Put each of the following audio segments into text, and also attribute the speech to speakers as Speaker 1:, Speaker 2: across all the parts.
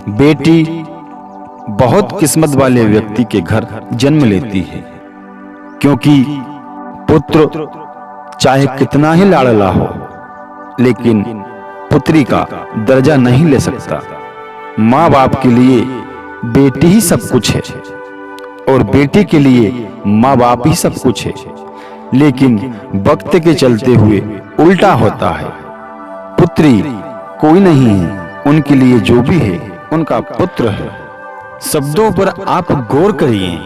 Speaker 1: बेटी बहुत किस्मत वाले व्यक्ति के घर जन्म लेती है, क्योंकि पुत्र चाहे कितना ही लाडला हो, लेकिन पुत्री का दर्जा नहीं ले सकता। माँ बाप के लिए बेटी ही सब कुछ है और बेटे के लिए माँ बाप ही सब कुछ है, लेकिन वक्त के चलते हुए उल्टा होता है। पुत्री कोई नहीं है, उनके लिए जो भी है उनका पुत्र है। शब्दों पर आप गौर करिए।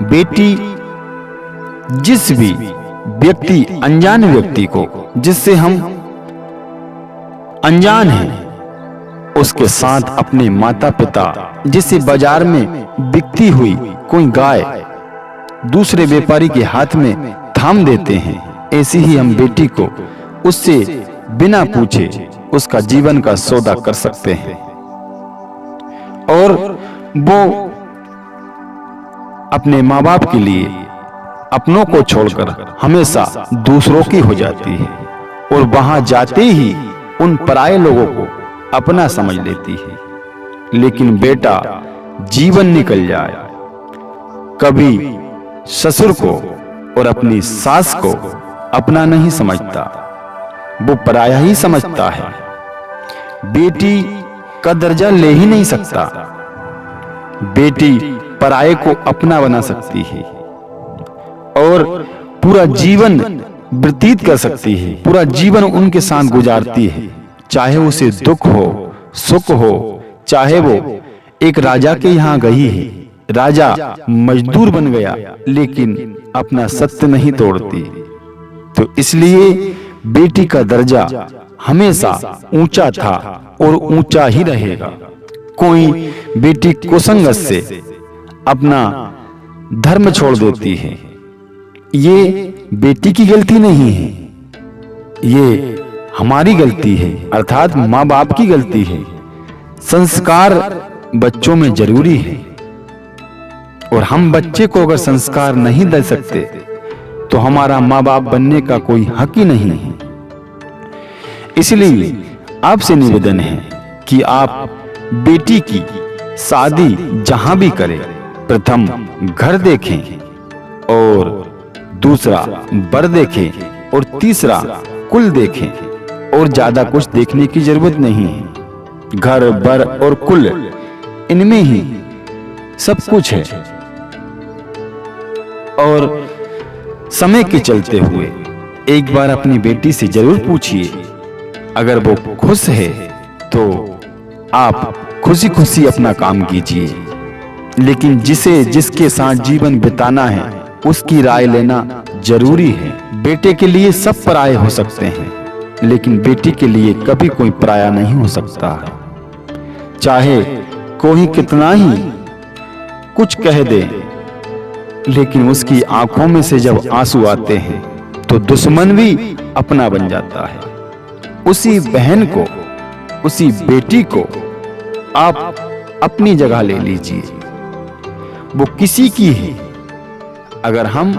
Speaker 1: बेटी जिस भी व्यक्ति, अनजान व्यक्ति को जिससे हम अनजान हैं, उसके साथ अपने माता पिता जिसे बाजार में बिकती हुई कोई गाय दूसरे व्यापारी के हाथ में थाम देते हैं, ऐसे ही हम बेटी को उससे बिना पूछे उसका जीवन का सौदा कर सकते हैं और वो अपने माँ बाप के लिए अपनों को छोड़कर हमेशा दूसरों की हो जाती है और वहां जाते ही उन पराये लोगों को अपना समझ लेती है। लेकिन बेटा जीवन निकल जाए, कभी ससुर को और अपनी सास को अपना नहीं समझता, वो पराया ही समझता है। बेटी का दर्जा ले ही नहीं सकता। बेटी पराये को अपना बना सकती है और पूरा जीवन व्यतीत कर सकती है, पूरा जीवन उनके साथ गुजारती है। चाहे उसे दुख हो, सुख हो, चाहे वो एक राजा के यहाँ गई है, राजा मजदूर बन गया, लेकिन अपना सत्य नहीं तोड़ती। तो इसलिए बेटी का दर्जा हमेशा ऊंचा था और ऊंचा ही रहेगा। कोई बेटी कुसंगत से अपना धर्म छोड़ देती है, ये बेटी की गलती नहीं है, ये हमारी गलती है, अर्थात माँ बाप की गलती है। संस्कार बच्चों में जरूरी है और हम बच्चे को अगर संस्कार नहीं दे सकते तो हमारा माँ बाप बनने का कोई हक ही नहीं है। इसलिए आपसे निवेदन है कि आप बेटी की शादी जहां भी करें, प्रथम घर देखें और दूसरा बर देखें और तीसरा कुल देखें और ज्यादा कुछ देखने की जरूरत नहीं है। घर, बर और कुल, इनमें ही सब कुछ है। और समय के चलते हुए एक बार अपनी बेटी से जरूर पूछिए, अगर वो खुश है तो आप खुशी खुशी अपना काम कीजिए, लेकिन जिसके साथ जीवन बिताना है उसकी राय लेना जरूरी है। बेटे के लिए सब पराये हो सकते हैं, लेकिन बेटी के लिए कभी कोई पराया नहीं हो सकता है। चाहे कोई कितना ही कुछ कह दे, लेकिन उसकी आंखों में से जब आंसू आते हैं तो दुश्मन भी अपना बन जाता है। उसी बहन को, उसी बेटी को आप अपनी जगह ले लीजिए, वो किसी की है। अगर हम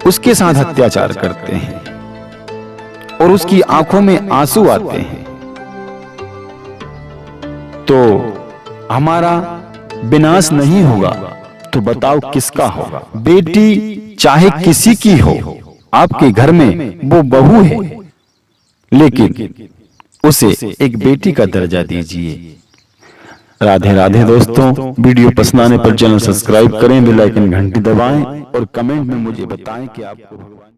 Speaker 1: उसके साथ अत्याचार करते हैं और उसकी आंखों में आंसू आते हैं तो हमारा विनाश नहीं होगा तो बताओ किसका होगा? बेटी चाहे किसी की हो, आपके घर में वो बहू है, लेकिन उसे एक बेटी का दर्जा दीजिए। राधे राधे दोस्तों, वीडियो पसंद आने पर चैनल सब्सक्राइब करें, बेल आइकन घंटी दबाएं और कमेंट में मुझे बताएं कि आपको भगवान